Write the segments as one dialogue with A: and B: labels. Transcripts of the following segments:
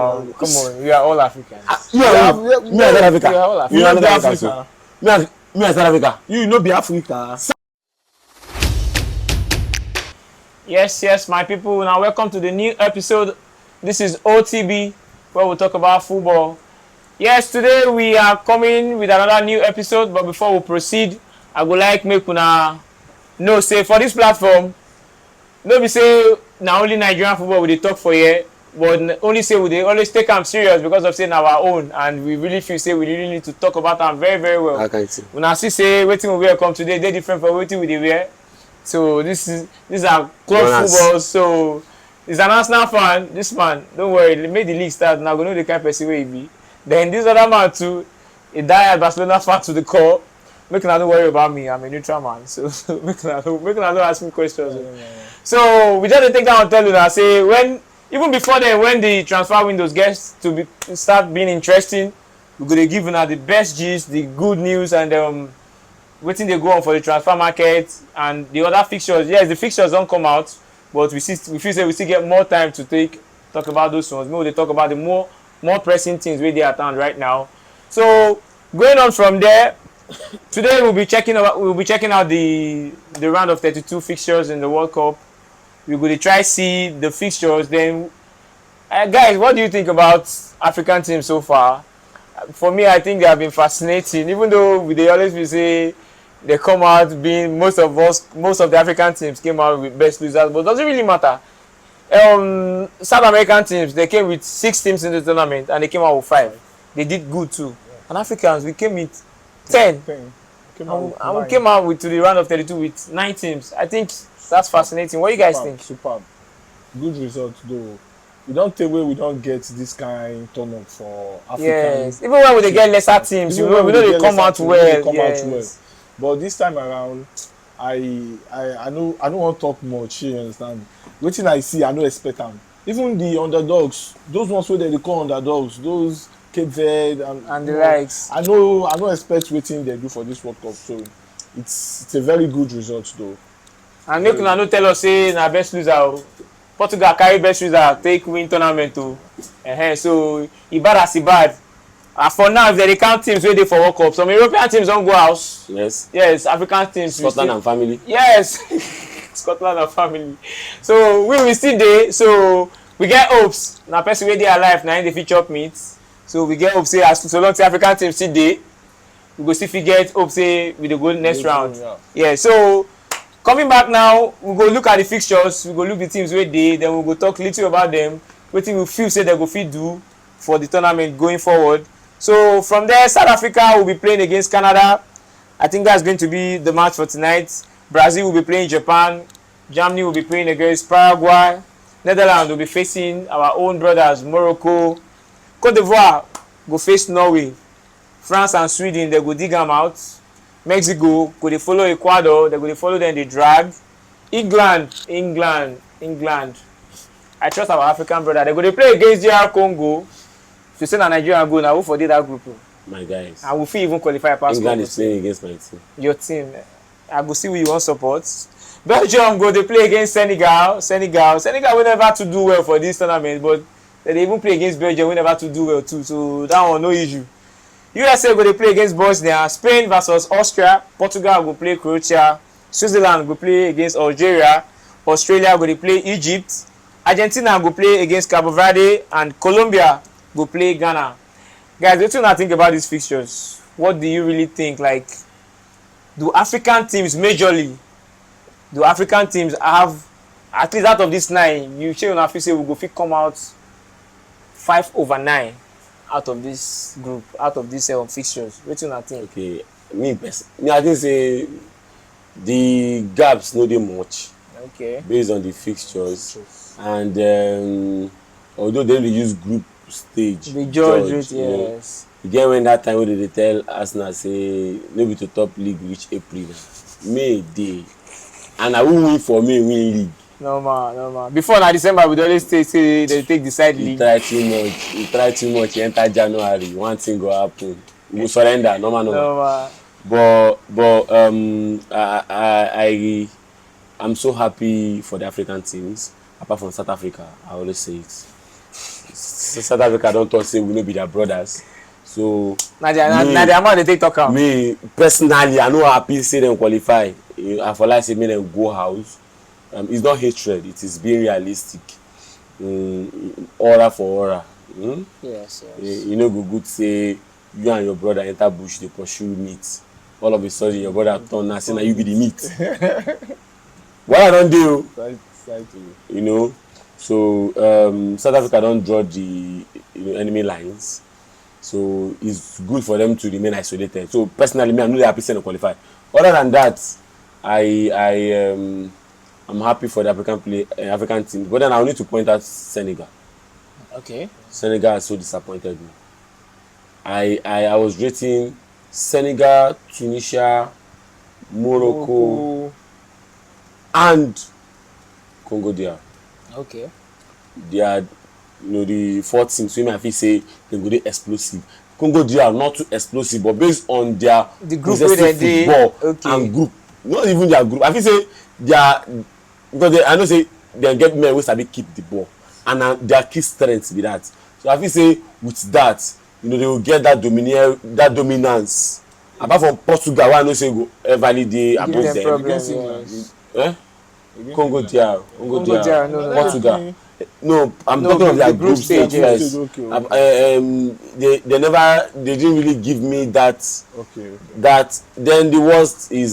A: Come on, we are all Africans.
B: Me as South Africa.
A: We are all
B: You
A: Africans.
B: are not Africa. Me as South Africa.
C: You no be Africa.
A: Yes, my people. Now, welcome to the new episode. This is OTB, where we talk about football. Yes, today we are coming with another new episode. But before we proceed, I would like make una know say for this platform, no be say na only Nigerian football we dey talk for here, but only say we dey always take am serious because of say na our own, and we really feel say we really need to talk about am very very well. Una see say wetin we wear come today dey different from wetin we dey wear. So these are club football. So he's an Arsenal fan. This man, don't worry, make the league start. Now go know the kind of person where he be. Then this other man too, a diehard Barcelona fan to the core. Make una don't worry about me. I'm a neutral man. So make una don't ask me questions. Yeah. So we just take that and tell you that say even before then, when the transfer windows gets to start being interesting, we're gonna give you the best gist, the good news, and waiting they go on for the transfer market and the other fixtures. Yes, the fixtures don't come out, but we feel say we still get more time to talk about those ones. Maybe they talk about the more pressing things where they are at hand right now. So going on from there, today we'll be checking out the round of 32 fixtures in the World Cup. We're going to try see the fixtures. Then, guys, what do you think about African teams so far? For me, I think they have been fascinating. Even though they always will say they come out being most of the African teams came out with best losers, but it doesn't really matter. South American teams, they came with 6 teams in the tournament and they came out with 5. They did good too. And Africans, we came with 10. And we came out to the round of 32 with 9 teams. I think that's fascinating. What do you guys think?
C: Superb. Good result though. We don't take away we don't get this kind of turn up for African.
A: Yes. Even when we get lesser teams, we know they come out well.
C: But this time around, I don't want to talk much. You understand? Waiting I see, I don't expect them. Even the underdogs, those ones where they call underdogs, those Cape Verde and
A: the likes.
C: I don't expect waiting they do for this World Cup. So it's a very good result though.
A: And make una no tell us say na best loser. Portugal carry best loser take win tournament too. So e bad as e bad. For now, if they count teams where they for World Cup, some European teams don't go house. Yes, African teams.
B: Scotland and family.
A: Yes, Scotland and family. So we will still there. So we get hopes. Now, person where they are alive now in the future meets. So we get hopes say as so long as African teams still there, we go still get hopes say with the go next round. Yeah. So coming back now, we go look at the fixtures. We go look the teams where they. Then we go talk little about them. What we feel say they go fit do for the tournament going forward. So from there, South Africa will be playing against Canada. I think that's going to be the match for tonight. Brazil will be playing Japan. Germany will be playing against Paraguay. Netherlands will be facing our own brothers, Morocco. Cote d'Ivoire go face Norway. France and Sweden, they go dig them out. Mexico go they follow Ecuador. They go they follow them, they drag. England. I trust our African brother. They go they play against DR Congo. If you say Nigeria go now, who for that group?
B: My guys.
A: And we feel even qualify past.
B: England is playing against my team.
A: Your team. I go see who you want support. Belgium go they play against Senegal. Senegal will never to do well for this tournament, but they even play against Belgium will never to do well too. So that one no issue. USA go they play against Bosnia. Spain versus Austria. Portugal go play Croatia. Switzerland go play against Algeria. Australia go they play Egypt. Argentina go play against Cabo Verde, and Colombia go play Ghana. Guys, what do you think about these fixtures? What do you really think? Like, do African teams have, at least out of this 9, you say on our say we go fit come out 5/9 out of this group, out of these fixtures? What do you think?
B: Okay, me I think say the gaps no dey much.
A: Okay.
B: Based on the fixtures, and although they use group stage,
A: the judge, yes.
B: You get when that time when they tell Arsenal say maybe to top league reach April, May day, and I will win for me win league.
A: No man. Before now December we always say they take the side league.
B: You try too much. You enter January, one thing go happen. You surrender, no man. But I'm so happy for the African teams. Apart from South Africa, I always say it. South Africa don't talk say we no be their brothers. So
A: na the amount they take talk am.
B: me personally, I no happy say them qualify. I for like say make them go house. It's not hatred, it is being realistic. Aura for aura.
A: Yes.
B: You know go good say you and your brother enter bush dey pursue meat. All of a sudden your brother turn and say na you be the meat. What I don do? You know. So South Africa don't draw the enemy lines. So it's good for them to remain isolated. So personally, me, I'm not happy to qualify. Other than that, I'm happy for the African team. But then I need to point out Senegal.
A: Okay.
B: Senegal has so disappointed me. I was rating Senegal, Tunisia, Morocco, and Congo DR.
A: Okay.
B: They are, the fourth team. So you might say they go dey explosive. Congo DR not too explosive, but based on their
A: The group
B: possessive football and group, not even their group. I feel say they are because I know say they get men who sabi keep the ball, and their key strength be that. So I feel say with that, they will get that dominance. Apart from Portugal, where I know say go everly dey above them. Congo DR, Portugal. No, I'm talking of their group stage first. They didn't really give me that.
C: Okay.
B: That then the worst is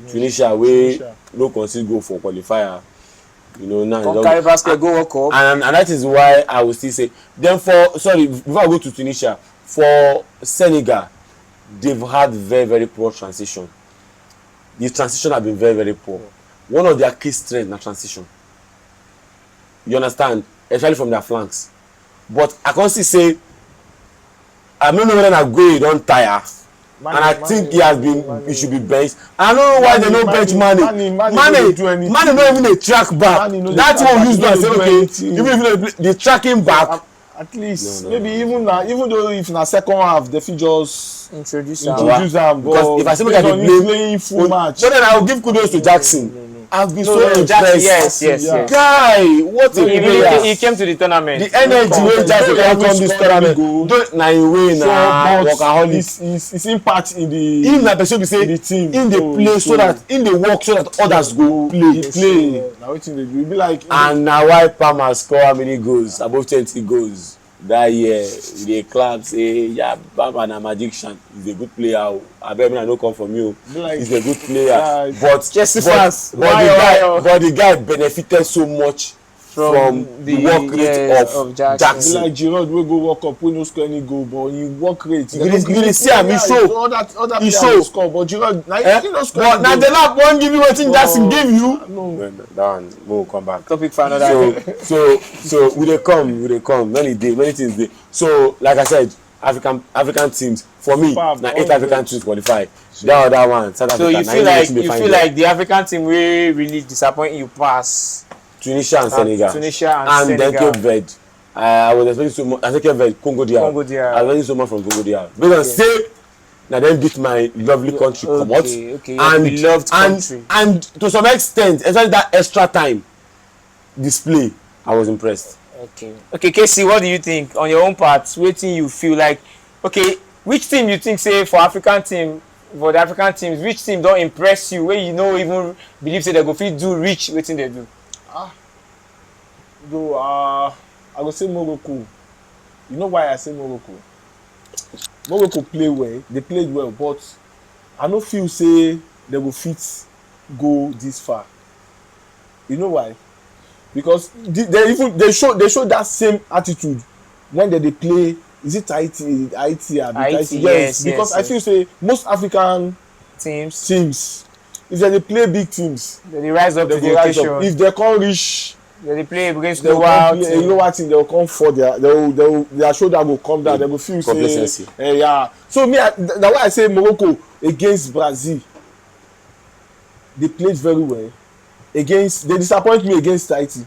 B: Tunisia where no concede goal for qualifier. Now
A: carry basket go World Cup.
B: And that is why I will still say then before I go to Tunisia, for Senegal, they've had very, very poor transition. The transition have been very, very poor. One of their key strengths na transition. You understand? Especially from their flanks. But I can still say, I don't know whether Nagoye don't tire. And I think he should be benched. I don't know why they don't bench Mane. Mane not even a track back. That's one use to say, okay, even if the tracking back.
C: At least maybe even though if na second half they fit just
A: introduce
C: am.
B: Because if I say make I dey
C: playing full match.
B: But then I will give kudos to Jackson. I've been so impressed.
A: Yes.
B: Guy, what a player.
A: He came to the tournament.
B: The energy wey Jackson carry come this tournament. Na him way na workaholic.
C: His impact in the
B: him na person be say
C: the team.
B: Him dey play so that him dey work so that others go play.
C: Na wetin dey do. E be like.
B: And na why Palmer score how many goals? Above 20 goals. That year we dey clap say Baba na magician. He's a good player. Abeg me I no come from you. He's a good player. But the guy benefited so much from the work rate of Jackson.
C: Like Giroud wey go World Cup wey no score any goal, but him work rate.
B: You dey see am, he show.
C: Other players score, but Giroud he no score any goal.
B: But na the lap wan give you wetin Jackson give you.
C: No.
B: That one we will come back.
A: Topic for another.
B: So we dey come. Many things dey. So like I said, African teams for me na 8 African teams qualify. That other one South Africa.
A: So you feel like the African team wey really disappoint you pass
B: Tunisia and Senegal. And then Cape Verde. I was expecting so much. I said Cape Verde, Congo DR. I was expecting so much from Congo DR. Because say na dem beat my lovely country comot. And to some extent, especially that extra time display, I was impressed.
A: Okay, Casey, what do you think on your own part? Wetin you feel like? Okay, which team you think say for the African teams, which team don impress you wey you no even believe say they go fit do reach wetin they do?
C: Though I go say Morocco. You know why I say Morocco? Morocco play well. They played well, but I no feel say they go fit go this far. You know why? Because they show that same attitude when they play. Is it Haiti? Yes. Because I feel say most African teams if they play big teams,
A: they rise up to the occasion.
C: If they can't reach,
A: they play against lower
C: team, they will come for their shoulder will come down. They will feel say, So me, that's why I say Morocco against Brazil. They played very well. They disappoint me against Haiti.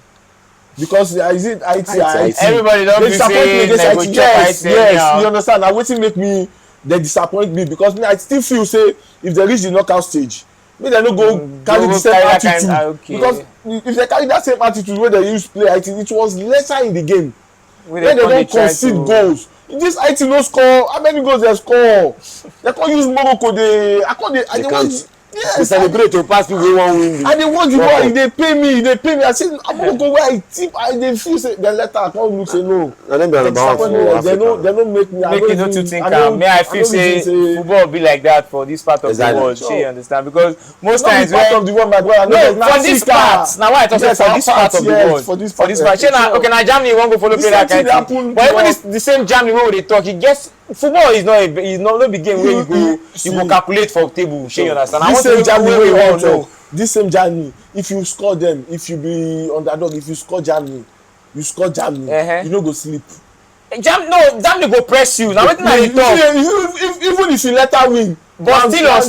C: Because is it Haiti?
A: Everybody don't be saying they go chop Haiti.
C: Yes, you understand. Now wetin make me they disappoint me because me I still feel say if they reach the knockout stage,
B: make dem no go carry the same attitude
A: okay.
B: because if they carry that same attitude wey dem use play Haiti it was lesser in the game
A: wey
B: when dem don
A: concede
B: goals this Haiti no score how many goals dem score dem come use Morocco dey I dey watch yes
C: they celebrate to pass people wey wan win
B: I dey watch the ball e dey pay me I say Morocco wey I tip I dey feel say dem later I come look say no
C: na dem be number one for Africa
B: dem no make me
A: make you no too think am may I feel say football be like that for this part of the world shey you understand because most times
B: when part of the world my brother
A: no for this part na why I talk say for this part of the world for this part shey na okay na Germany wan go follow play that kind thing but even the same Germany wey we dey talk e get football is no be game wey you go calculate for table shey you understand I want to know wey we all know
B: this same Germany if you score them if you be underdog if you score Germany you no go sleep.
A: Germany go press you na wetin I dey talk
B: even if you let her win
A: but still on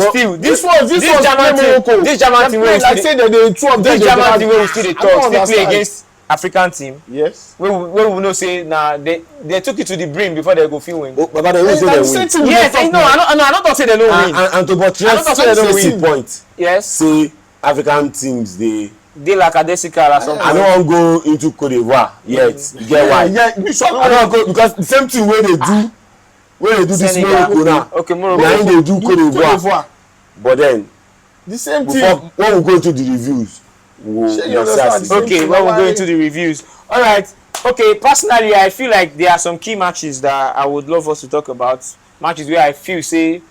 A: still this German team wey we
B: like say dem dey two of them
A: this German team wey we still dey talk still play against African team
B: yes
A: wey we know say na they took it to the brim before they go fit win.
C: baba dem say dem win
A: yes no I no talk say dem no win
C: and to buttress point
A: yes
C: say African teams dey
A: lackadaisical or something.
C: I no wan go into Cote d'Ivoire yet you get why I no wan go because the same thing wey dey do this Morocco now
A: okay Morocco
C: na im dey do Cote d'Ivoire but then
B: the same thing
C: before when we go into the reviews
A: okay when we go into the reviews all right okay personally I feel like there are some key matches that I would love us to talk about matches where I feel say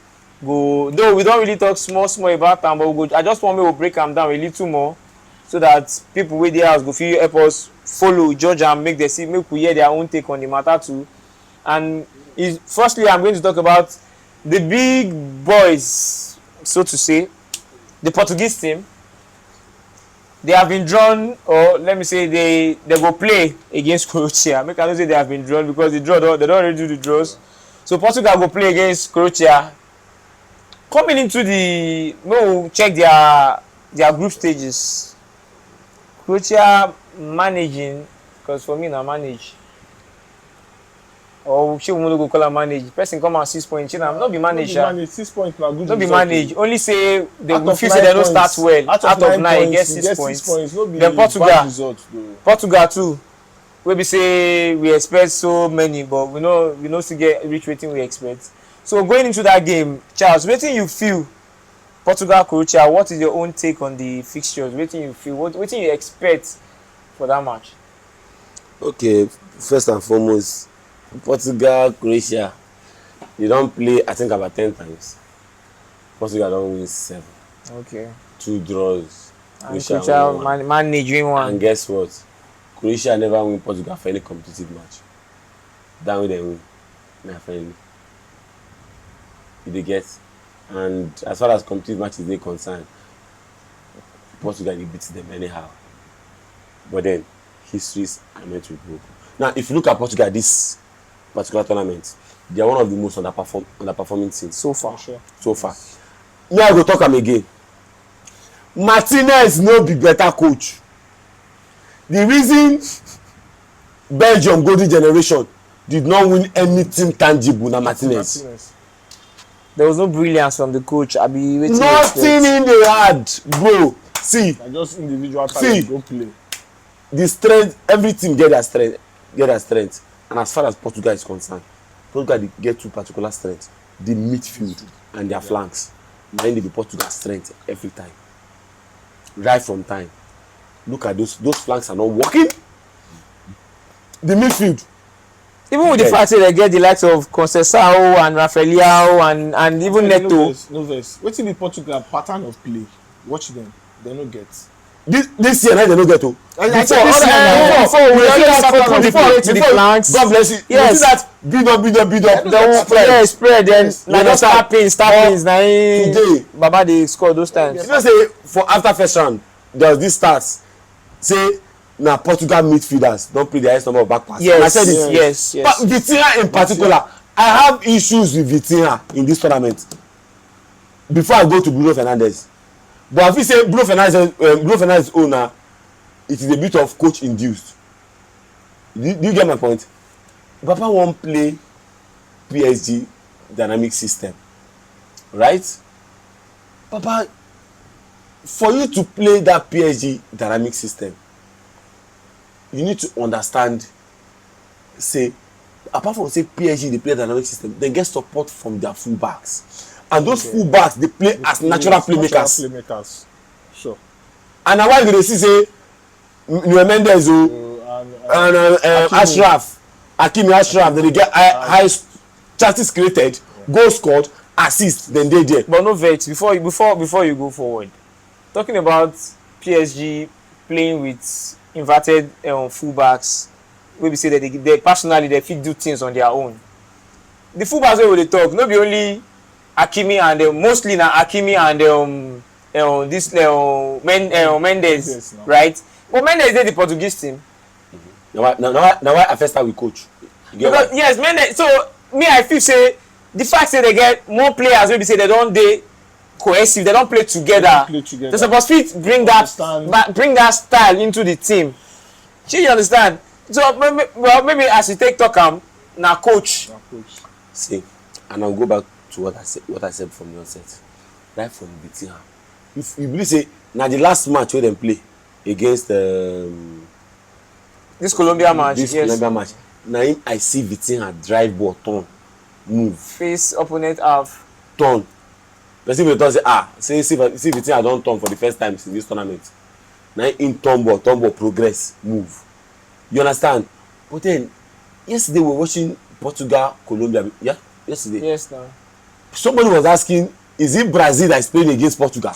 A: go though we don really talk small about am but I just want me to break am down a little more so that people wey dey house go fit help us follow judge am make dem see make we hear their own take on the matter too and firstly I'm going to talk about the big boys so to say the Portuguese team. They have been drawn or let me say they go play against Croatia. Make I know say they have been drawn because they don't already do the draws. So Portugal go play against Croatia. Coming into the we'll check their group stages. Croatia managing because for me na manage. Or she will go call her manage. Person come out 6 points. Not be manage.
B: 6 points na good.
A: Not be manage. Only say they will feel say they don't start well. Out of 9, get 6 points. Then Portugal too. We be say we expect so many, but we know still get reach wetin we expect. So going into that game, Charles, wetin you feel? Portugal, Croatia. What is your own take on the fixtures? Wetin you feel? Wetin you expect for that match?
C: Okay, first and foremost. Portugal, Croatia, they don play I think about 10 times. Portugal don win 7.
A: Okay.
C: 2 draws.
A: And Croatia manage win 1.
C: And guess what? Croatia never win Portugal for any competitive match. That way they win. Na friendly. You dey get. And as far as competitive matches dey concerned, Portugal dey beat them anyhow. But then histories are meant to be broken. Now if you look at Portugal this particular tournament, they are one of the most underperforming teams
A: so far.
B: Sure.
C: So far. Now I go talk am again. Martinez no be better coach. The reason Belgium golden generation did not win anything tangible na Martinez.
A: There was no brilliance from the coach. Nothing
C: in the hard, bro. See.
B: Just individual talent go play.
C: The strength, everything get their strength. And as far as Portugal is concerned, Portugal get 2 particular strengths: the midfield and their flanks. Na im dey be Portugal's strength every time. Right from time. Look at those flanks are not working. The midfield.
A: Even with the fact that they get the likes of Conceição and Rafael and even Neto.
B: No verse. Wetin be Portugal pattern of play? Watch them. They no get.
C: This year, they no get to.
A: Before we always focus the play to the flanks.
C: God bless you.
A: Yes.
C: You see that build up.
A: The spread. Then like start pins. Na
C: today
A: Baba dey score those times.
C: You know say for after first round there was this stats say na Portugal midfielders don play the highest number of back passes.
A: Yes.
C: I said it.
A: Yes.
C: But Vitinha in particular, I have issues with Vitinha in this tournament. Before I go to Bruno Fernandes. But I feel say Bruno Fernandes owner, it is a bit of coach induced. Do you get my point? Papa wan play PSG dynamic system, right?
B: Papa, for you to play that PSG dynamic system, you need to understand, say, apart from say PSG dey play dynamic system, they get support from their fullbacks, and those fullbacks dey play as natural playmakers.
C: Sure.
B: And na why you dey see say Nuno Mendes and Ashraf, Hakimi Ashraf, they dey get high chances created, goals scored, assists, then dey there.
A: But no vex, before you go forward, talking about PSG playing with inverted fullbacks, wey be say that they personally they fit do things on their own. The fullbacks wey we dey talk, no be only Hakimi and mostly na Hakimi and this Mendes, right? But Mendes dey the Portuguese team.
B: Na why I first start with coach.
A: Because yes, Mendes. So me, I feel say the fact say they get more players wey be say they don dey cohesive, they don play together. They suppose fit bring that style into the team. Shey you understand? So maybe as you take talk am na coach.
B: See, and I'll go back to what I said from the onset. Right from the beginning. If you believe say na the last match wey dem play against
A: this Colombia match,
B: na him I see Vitinha drive ball, turn, move,
A: face opponent half,
B: turn. Person will talk say see Vitinha don turn for the first time in this tournament. Na him turn ball, progress, move. You understand? But then yesterday we were watching Portugal, Colombia. Yeah, yesterday.
A: Yes, now.
B: Somebody was asking, is it Brazil that is playing against Portugal?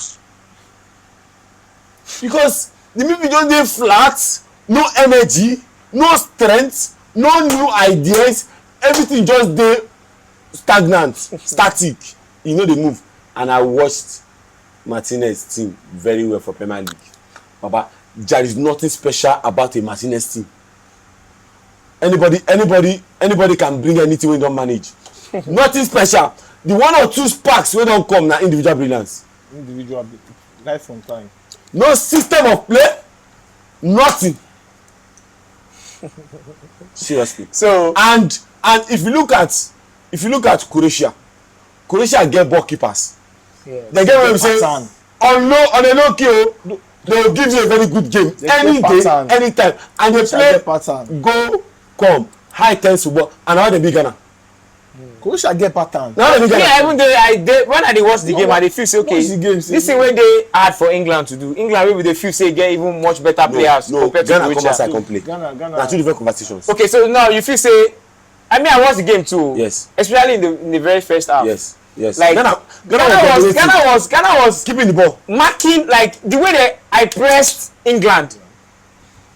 B: Because the people just dey flat, no energy, no strength, no new ideas, everything just dey stagnant, static. You know, they move. And I watched Martinez team very well for Premier League. Baba, there is nothing special about a Martinez team. Anybody can bring anything we don't manage. Nothing special. The one or two sparks wey don come na individual brilliance.
C: Life from time.
B: No system of play, nothing. Seriously.
A: So
B: and if you look at Croatia get ball keepers.
A: Yes.
B: They get what I'm saying. On a low key, they will give you a very good game any day, anytime, and they play go come high tense football and how they be Ghana.
C: Croatia get pattern.
A: Yeah, even though when I dey watch the game, I dey feel say okay, this thing wey dey hard for England to do. England wey dey feel say get even much better players compared to
B: Ghana
A: Croatia.
B: come outside complete.
C: Ghana.
B: Na two different conversations.
A: Okay, so now you feel say, I mean, I watched the game too.
B: Yes.
A: Especially in the very first half.
B: Yes.
A: Like Ghana was
B: keeping the ball,
A: marking like the way I pressed England.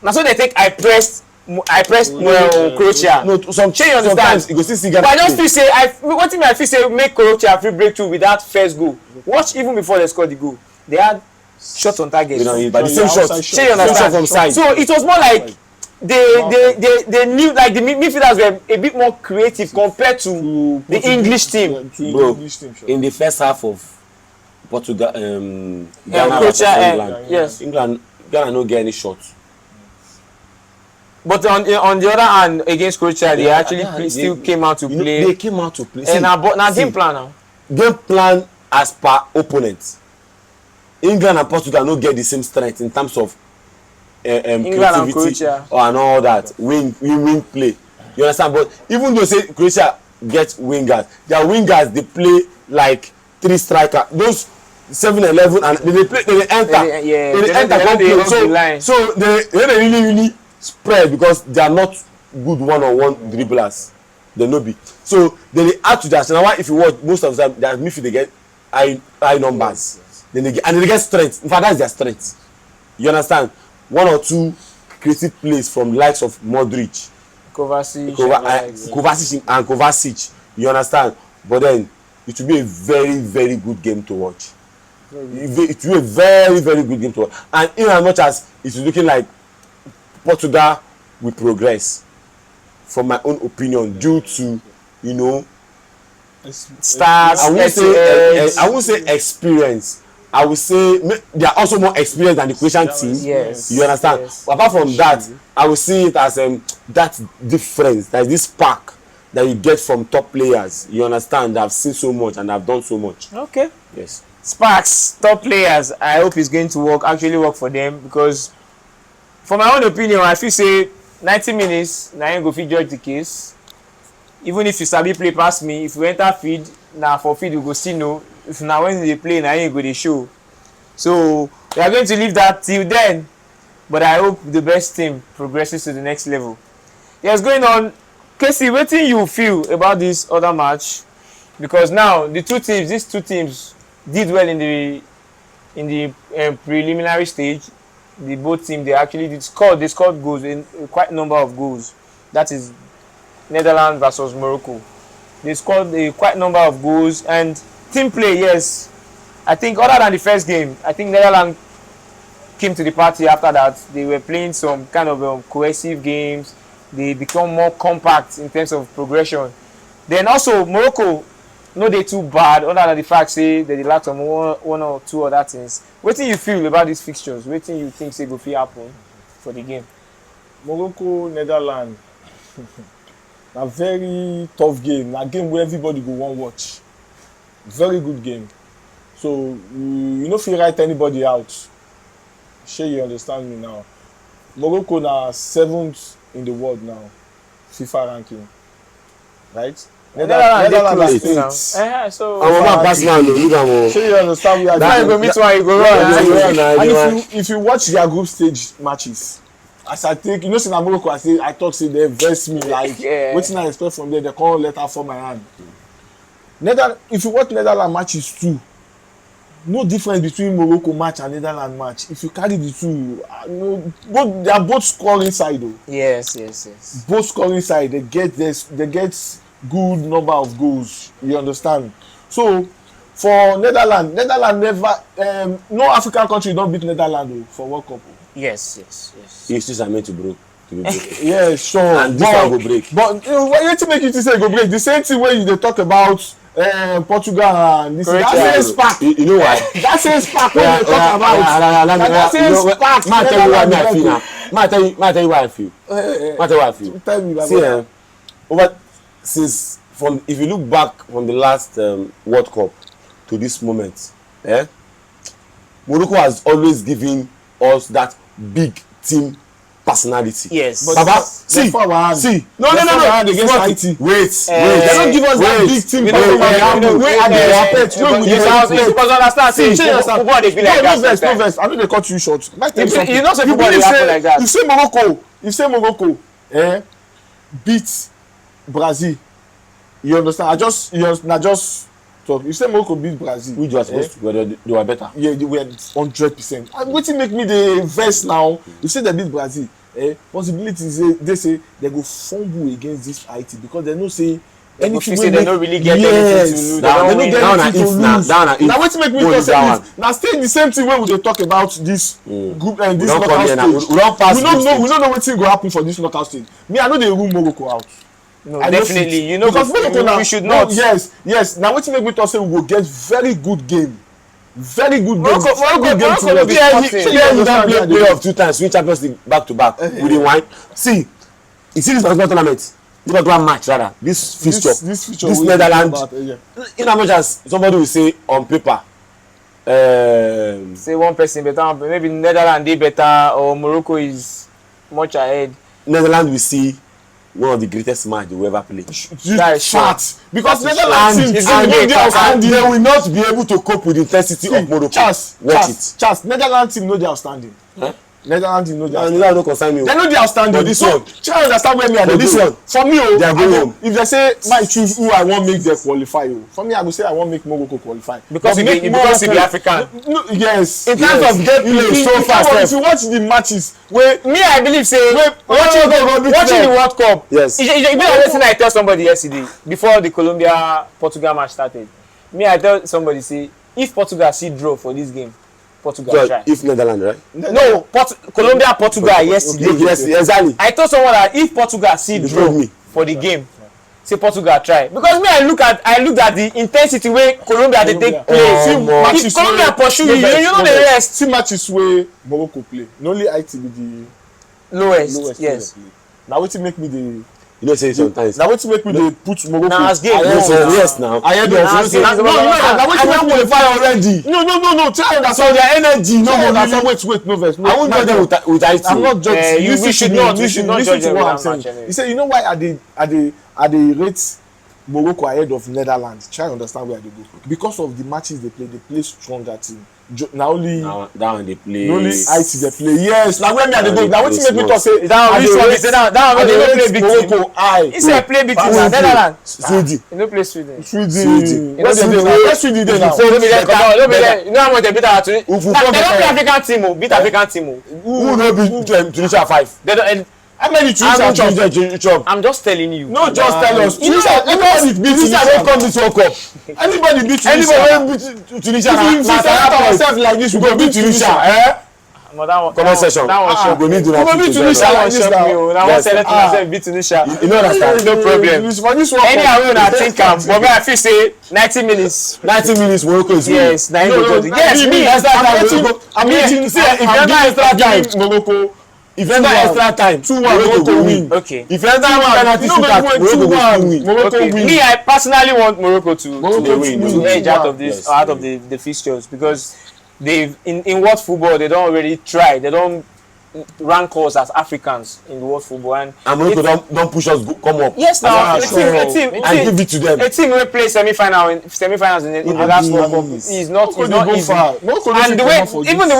A: Now so they take I pressed Croatia.
B: No, sometimes you go see Ghana.
A: But I just feel say I feel say make Croatia free breakthrough with that first goal. Watch even before they scored the goal, they had shots on target.
B: But the same shot.
A: Shey you understand?
B: From side.
A: So it was more like they knew like the midfielders were a bit more creative compared to the English team.
B: Bro, in the first half of Portugal, Ghana
A: Croatia,
B: England,
A: yes,
B: Ghana no get any shots.
A: But on the other hand, against Croatia, they actually still came out to play.
B: They came out to play.
A: And now game plan now.
B: Game plan as per opponent. England and Portugal no get the same strength in terms of creativity and all that. Wing play. You understand? But even though say Croatia get wingers, their wingers they play like three striker. Those 7-11 and they enter. So they really spread because they are not good one-on-one dribblers. They no be. So they add to that. So now if you watch most of the time, their midfield they get high numbers. Then they get strength. In fact, that's their strength. You understand? One or two creative plays from likes of Modric,
A: Kovacic
B: and Kovacic. You understand? But then it will be a very, very good game to watch. It will be a very, very good game to watch. And in as much as it's looking like Portugal will progress, from my own opinion, due to
A: stars.
B: I won't say experience. I would say they are also more experienced than the Croatian team.
A: Yes.
B: You understand?
A: Yes.
B: But apart from that, I would see it as that difference, that this spark that you get from top players. You understand? That have seen so much and have done so much.
A: Okay.
B: Yes.
A: Sparks, top players, I hope it's going to actually work for them, because for my own opinion, I feel say 90 minutes, na him go fit judge the case. Even if you sabi play pass me, if you enter field, na for field you go still know. If na when they play, na him go dey show. So we are going to leave that till then, but I hope the best team progresses to the next level. Yes, going on, Casey, wetin you feel about this other match? Because now these two teams did well in the preliminary stage. The both teams, they scored goals, in quite a number of goals. That is Netherlands versus Morocco. They scored a quite number of goals, and team play, yes. I think other than the first game, I think Netherlands came to the party after that. They were playing some kind of cohesive games. They become more compact in terms of progression. Then also Morocco, no dey too bad, other than the fact say that they lack some one or two other things. Wetin you feel about these fixtures? Wetin you think say go fit happen for the game?
C: Morocco, Netherlands. A very tough game. A game where everybody go wan watch. Very good game. So you no fit write anybody out. Shey you understand me now. Morocco na 7th in the world now, FIFA ranking, right? Netherlands na 8th.
A: So
B: àwọn máa pass now no look am o.
C: Shey you understand me?
A: now you go meet one, you go run.
C: And if you watch their group stage matches, as I take, you know, say na Morocco, I talk say they vex me like wetin I expect from them, they come letter for my hand. If you watch Netherlands matches too, no difference between Morocco match and Netherlands match. If you carry the two, they are both scoring side though.
A: Yes.
C: Both scoring side, they get good number of goals. You understand? So for Netherlands never no African country don beat Netherlands though for World Cup.
A: Yes.
B: Histories are meant to break.
C: Yeah, sure.
B: And this one go break.
C: But wetin make you think say e go break? The same thing wey you dey talk about Portugal and this that same spark.
B: You know why?
C: That same spark wey you dey talk about. That same spark.
B: Ma tell you why I feel now. Ma tell you why I feel.
C: Tell me about
B: see since if you look back from the last World Cup to this moment, Morocco has always given us that big team personality.
A: Yes.
C: Baba,
B: see. No.
C: Against Haiti.
B: Wait.
C: They don't give us that big team personality.
A: You must understand. See, football dey be like that.
C: No vex. I know they cut you short.
A: You know, say football dey happen like that.
C: You say Morocco, beat Brazil. You understand? I just talk. You say Morocco beat Brazil.
B: Which was supposed to, they were better.
C: Yeah, they were 100%. And wetin make me the verse now? You say they beat Brazil. Possibilities they say they go fumble against this Haiti because they know say
A: anything wey they no really get anything to lose.
C: They no get anything to lose. Now wetin make me talk say this? Na still the same thing wey we dey talk about this group and this knockout stage. We no know wetin go happen for this knockout stage. Me, I no dey rule Morocco out.
A: No, definitely. You know,
C: because
A: we should not.
C: Yes. Now wetin make me talk say we go get very good game. Very good game.
A: Morocco
B: you don play playoff 2 times, win Champions League back to back. We dey win. See, you see this particular tournament, this particular match rather, this fixture, this Netherlands. In as much as somebody will say on paper,
A: say one person better, maybe Netherlands dey better or Morocco is much ahead.
B: Netherlands we see one of the greatest match they will ever play.
C: That is fact. Because Netherlands and
B: they will not be able to cope with the intensity of Morocco.
C: Charles, Netherlands team know they are outstanding. Netherlands team know they are outstanding.
B: Netherlands don't concern me.
C: They know they are outstanding.
B: But this one,
C: try understand where me are.
B: This one,
C: for me,
B: they are going home.
C: If they say my choose who I want make them qualify, for me I go say I want make Morocco qualify.
A: Because you be African.
C: No, yes.
B: In terms of get play so fast.
C: If you watch the matches,
A: me I believe say watching the World Cup.
B: Yes.
A: You be like wetin I tell somebody yesterday before the Colombia-Portugal match started. Me I tell somebody say if Portugal see draw for this game, Portugal try.
B: If Netherlands, right?
A: No, Colombia-Portugal yesterday.
B: Yes, exactly.
A: I told someone that if Portugal see draw for the game, say Portugal try. Because me I looked at the intensity wey Colombia dey take play. If Colombia pursue you know the rest.
C: See matches wey Morocco play. Na only Haiti be the
A: lowest. Yes.
C: Na wetin make me
B: You know say sometimes.
C: na wetin make me dey put Morocco
A: Na as game
C: ahead
A: go.
C: of
B: Yes now.
C: ahead
A: Na
C: of
A: as game.
C: na wetin make me
B: qualify already.
C: no try understand.
B: So their energy no
C: No,
B: go
C: understand.
B: really.
C: Wait, no verse. No,
B: I won't judge them with IT.
C: I'm not judging.
A: you
C: Listen
A: should
C: to me,
A: not. You
C: listen-
A: should not
C: listen
A: judge
C: to
A: them
C: what
A: with
C: I'm
A: that
C: saying.
A: match anyway.
C: He said, you know why I dey rate Morocco ahead of Netherlands. Try understand where they go. Because of the matches they play stronger team. Na only
B: Now that one they play.
C: na only IT they play. Yes, na where me I dey go. Na wetin make me talk say
A: That one,
C: I dey
A: which one be
C: rate-
A: say that one
C: I
A: wey
C: dey
A: dey
C: rate
A: play big team?
C: Morocco high.
A: He say play big team na
C: Who play?
A: Netherlands.
B: Sweden.
A: He no play Sweden.
C: Sweden.
A: You
C: Where
A: know,
C: they dey now? Where Sweden dey now?
A: No be there, comot. No be there. You know how much they beat our Tunisia?
B: Who
A: They
B: come
A: don't play
B: better?
A: African team o. Beat African team o.
B: Who no be Tunisia 5?
A: They don't.
C: How many
B: How
C: Tunisia chop?
B: Tunisia chop?
A: I'm just telling you.
C: No, just tell us.
B: You know,
C: Tunisia, anybody beat
B: Tunisia
C: Tunisia.
B: don't come this World Cup.
C: Anybody beat Tunisia.
B: Anybody wey beat Tunisia
C: If we
B: na
C: set ourselves like this, we go beat Tunisia.
A: But that one,
B: Comment section.
A: That one
B: We
A: shock
B: go
A: me.
B: need to
C: We go beat Tunisia
A: That
C: like
A: one
C: this
A: shock
C: now.
A: me. That one
B: Yes.
A: select myself beat Tunisia.
B: You know understand?
A: No problem.
C: For this one.
A: Anyhow, we una think am, but me I feel say 90 minutes.
B: 90 minutes Morocco is winning.
A: Yes, 90 minutes. Yes, me.
C: I'm waiting.
B: See, if you enter extra time,
C: Morocco.
B: if you enter extra time,
C: 2-1
B: Morocco go win.
C: win.
A: Okay.
B: If you enter penalty shootout, Morocco go still win.
C: Morocco
A: Okay.
C: win.
A: Me, I personally want Morocco to
B: win.
A: to edge out of this,
B: Yes.
A: out of the fixtures, because they've in world football they don't already try. They don't rank us as Africans in the world football, and
B: Morocco don't push us come up.
A: yes, now a team
B: and give it to them.
A: a team will play semi-finals in the last World Cup is not easy. And the way even the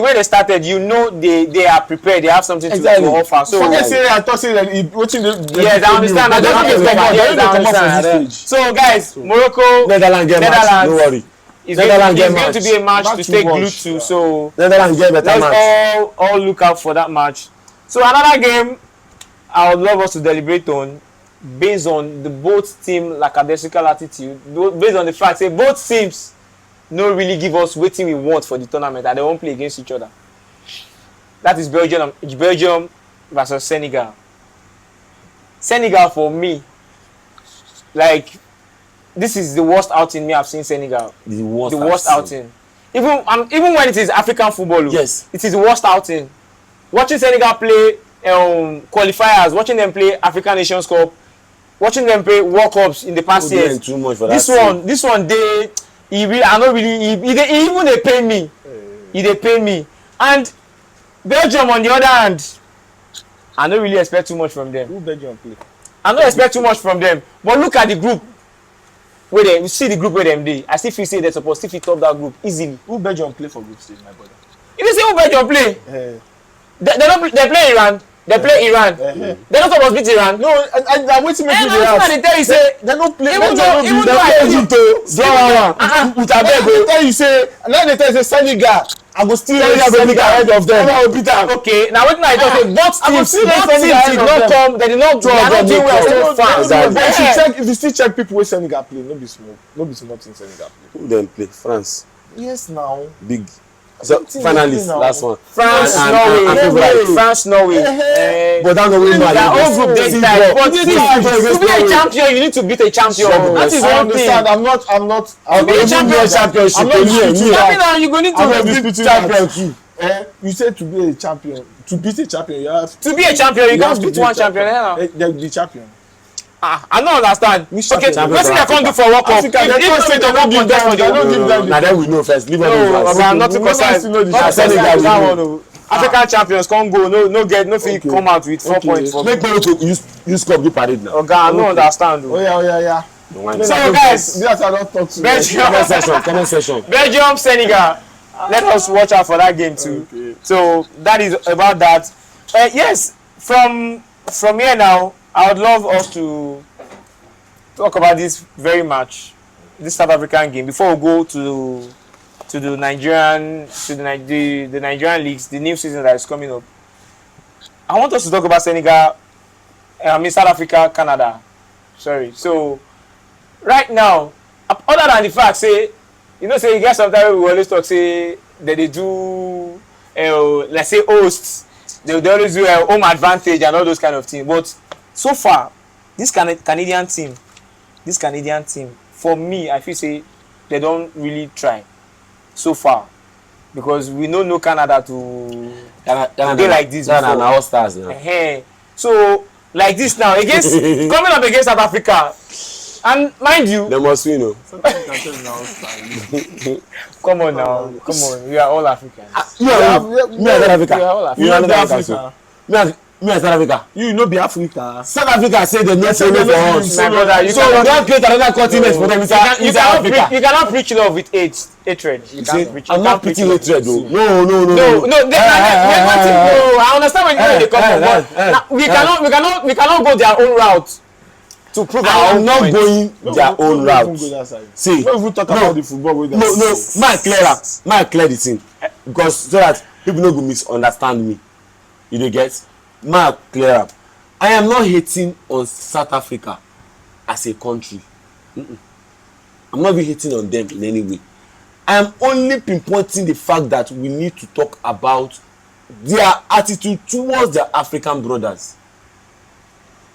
A: way they started, you know they are prepared. They have something to offer. So
C: forget say I thought say that wetin dey.
A: yes, I understand. I don't understand. So guys, Morocco,
B: Netherlands get match. No worry.
A: it's
B: Netherlands get
A: going to
B: match.
A: be a match to
C: Match
A: stay
C: to watch,
A: glued to.
C: yeah.
A: So
B: Netherlands get better match.
A: let's all look out for that match. So another game I would love us to deliberate on, based on the both team lackadaisical attitude, based on the fact that both teams no really give us wetin we want for the tournament and they won't play against each other. That is Belgium versus Senegal. Senegal for me, like, this is the worst outing me I've seen Senegal.
B: The worst.
A: The worst outing. Even when it is African football,
B: Yes.
A: it is the worst outing. Watching Senegal play qualifiers, watching them play African Nations Cup, watching them play World Cups in the past years.
B: Too much for that
A: This one, they I don't really. He even they pay me. They pay me. And Belgium on the other hand, I don't really expect too much from them.
C: Who Belgium play?
A: I don't expect too much from them. But look at the group. You see the group where them dey. I still feel say they're supposed to fit top that group easily.
C: Who Belgium play for group stage, my brother?
A: You see who Belgium play? They play Iran. They play Iran. They're not supposed to beat Iran.
C: No, and wetin make me dey
A: And
C: ask.
A: they tell you say
C: They no play.
A: even
C: Belgium
A: though
C: no
A: I
C: be. They play Egypt o. Draw one. With abeg o. Tell you say now they tell you say Senegal. I go still rate Senegal ahead of them. I go beat am.
A: okay, now what I talk say both teams did not come. They did not
C: Draw
A: they are not
C: them,
A: doing
C: no
A: well so
C: come.
A: far.
C: If you still check people wey Senegal play, no be small thing Senegal play.
B: Who them play? France.
C: Yes now.
B: Big. So
C: Team
B: finalists,
C: now.
B: last one.
A: France,
B: And
A: Norway,
B: favorite.
A: France, Norway.
B: But that Norway man.
A: Their own group dey tight. But to be a
B: champion.
A: champion, you need to beat a champion.
B: Sure,
A: That is
C: I
A: one thing.
C: understand. I'm not.
A: To be a champion,
B: championship.
C: I'm not disputing
A: champion,
C: that.
A: you go need
C: I'm not
A: to
C: disputing
B: champion
C: that.
B: too.
C: You said to be a champion. To beat a champion, you have
A: be a champion. You can't
C: have to
A: beat
C: be
A: one champion.
C: The champion.
A: I don't understand. Okay,
B: champion
A: wetin
B: for
A: they come do for World Cup?
C: Africa, they don't say they don't give them. They don't give them.
B: Now then we know first. Leave
A: No,
B: on
A: I'm not too
C: we never still know
A: concerned.
C: the
A: Not
C: Senegal
A: Senegal, that
B: will
A: one. Oh. African champions can't go. No fit
C: Okay.
A: come out with 4
C: Okay.
A: points for me.
B: Make Morocco use cup do parade now.
A: Oga, I no understand.
C: Oh yeah.
A: So guys,
C: Yes, I don't talk to you.
A: Belgium,
B: Comment section.
A: Belgium, Senegal. Let us watch out for that game too.
C: Okay.
A: So that is about that. Yes, from here now, I would love us to talk about this very match, this South African game, before we go to the Nigerian the Nigerian leagues, the new season that is coming up. I want us to talk about Senegal, South Africa, Canada. Sorry. So right now, other than the fact, say, you get sometimes we always talk, say, that they do, let's say, hosts, they always do home advantage and all those kind of things. But so far, this Canadian team, for me, I feel say they don't really try so far, because we don't know Canada to be like this before.
B: Canada all stars now.
A: So like this now against coming up against South Africa, and mind you,
B: They must win, oh.
A: come on now, come on, we are all Africans.
B: Me and South Africa.
A: We are all
B: You
A: Africans.
B: are not Africa. Me and South Africa.
C: You no be Africa.
B: South Africa say they no follow for us.
A: My brother, you
B: So we
A: cannot,
B: don create another continent for them inside Africa.
A: you cannot preach love with hatred. You
B: See,
A: can't preach.
B: I'm not preaching hatred though. No.
A: No, I understand where they come from, but we cannot go their own route to prove
B: I
A: our
B: am
A: own
B: not
A: point.
B: going their own route.
C: See,
B: See,
C: no even talk about the football with
B: no, my clear the thing because so that people no go misunderstand me. You dey get? My clear up. I am not hating on South Africa as a country. I'm not even hating on them in any way. I am only pinpointing the fact that we need to talk about their attitude towards their African brothers.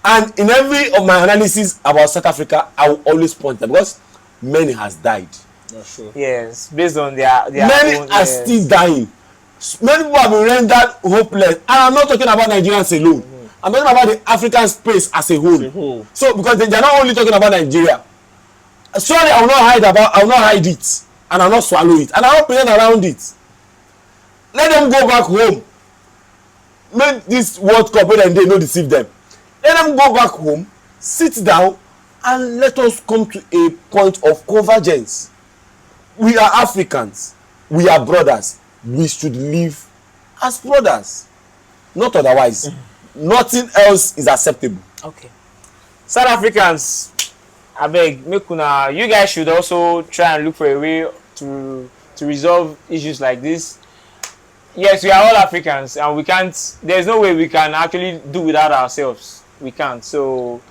B: And in every of my analysis about South Africa, I will always point that because many has died.
C: Sure.
A: Yes, based on their
B: Many
A: own,
B: are still dying. Many people have been rendered hopeless. And I'm not talking about Nigerians alone. I'm talking about the African space as a whole. So because they are not only talking about Nigeria. Sorry, I will not hide it. And I will not swallow it. And I will not pretend around it. Let them go back home. Make this World Cup when they no deceive them. Let them go back home, sit down, and let us come to a point of convergence. We are Africans. We are brothers. We should live as brothers. Not otherwise. Nothing else is acceptable.
A: Okay. South Africans, abeg, make una, you guys should also try and look for a way to resolve issues like this. Yes, we are all Africans, and we can't. There's no way we can actually do without ourselves. We can't. So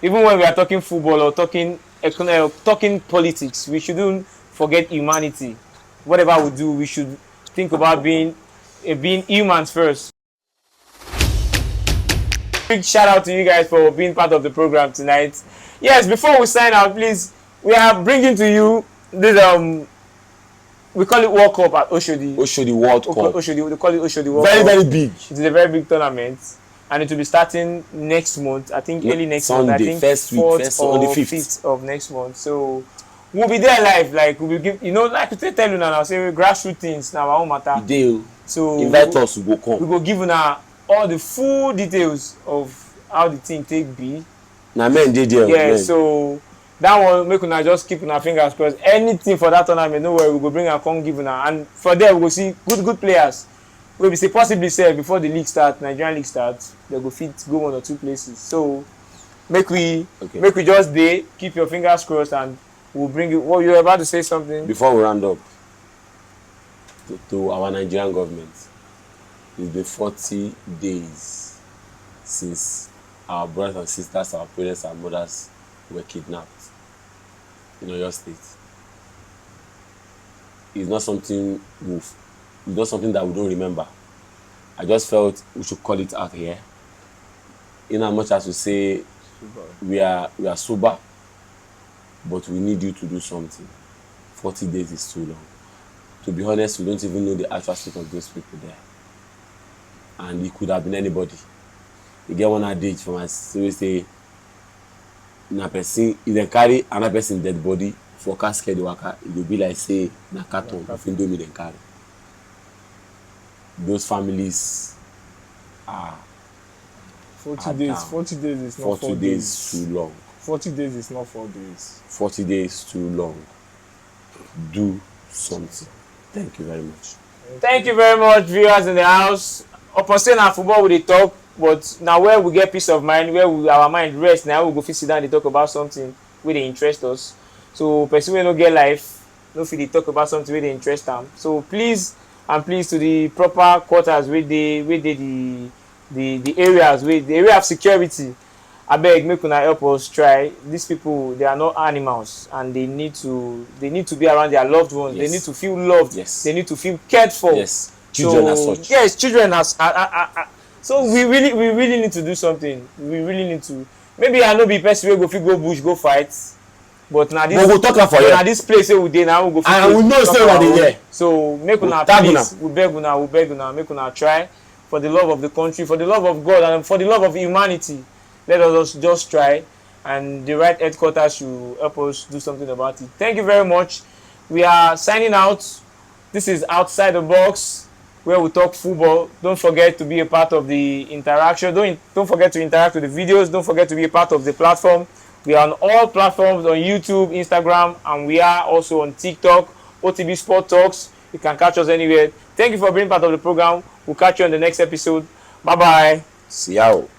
A: even when we are talking football or talking politics, we shouldn't forget humanity. Whatever we do, we should think about being humans first. Big shout out to you guys for being part of the program tonight. Yes, before we sign out, please, we are bringing to you this we call it World Cup at Oshodi.
B: Oshodi World Cup.
A: Oshodi, they call it Oshodi World
B: Very,
A: Cup.
B: very big.
A: It is a very big tournament, and it will be starting next month. I think early next month. I think
B: first week, on the 5th
A: of next month. So we'll be there live. Like we'll be give, like we tell you now, say grassroots things now our own matter.
B: They
A: So
B: invite us to go come.
A: We go give una all the full details of how the thing take be.
B: Na men dey there.
A: Yeah,
B: men.
A: so that one make una just keep una fingers crossed. Anything for that tournament, no worry, we go bring and come give una. And for there we go see good players. We say possibly say before the league start, Nigerian league starts, they go fit go 1 or 2 places. So make we just keep your fingers crossed, and we'll bring you. What you were about to say something?
B: Before we round up, to our Nigerian government, it's been 40 days since our brothers and sisters, our parents and mothers were kidnapped in Oyo State. It's not something that we don't remember. I just felt we should call it out here. In as much as we say we are sober, but we need you to do something. 40 days is too long. To be honest, we don't even know the actual state of those people there. And it could have been anybody. You get one adage from us, so we say, na person, if they carry another person dead body for casket waka, it will be like say na carton of indomie dem carry. Those families are
C: 40 days. 40 days is not
B: 40
C: 4
B: days
C: days.
B: too long.
C: 40 days is not 4 days.
B: 40 days too long. Do something. Thank you very much.
A: Thank you very much, viewers in the house. Upon saying our football we dey talk, but now where we get peace of mind, where our mind rest, now we go fit sit down and talk about something where they interest us. So person wey no get life, no fit dey talk about something where they interest them. So please to the proper quarters where they the areas where the area of security. Abeg, make una help us try. These people, they are not animals, and they need to be around their loved ones.
B: Yes.
A: They need to feel loved.
B: Yes.
A: They need to feel cared for.
B: Yes. Children as such.
A: Yes, children as so we really need to do something. We really need to. Maybe I know be person wey go fit go bush go fight, but now this.
B: But we'll talk am for here.
A: Now this place wey we dey now we go fit.
B: And we know say we are there.
A: So make una
B: tag
A: please, we beg una, make una try for the love of the country, for the love of God, and for the love of humanity. let us just try, and the right headquarters should help us do something about it. Thank you very much. We are signing out. This is Outside the Box, where we talk football. Don't forget to be a part of the interaction. Don't forget to interact with the videos. Don't forget to be a part of the platform. We are on all platforms, on YouTube, Instagram, and we are also on TikTok, OTB Sport Talks. You can catch us anywhere. Thank you for being part of the program. We'll catch you on the next episode. Bye-bye.
B: See you.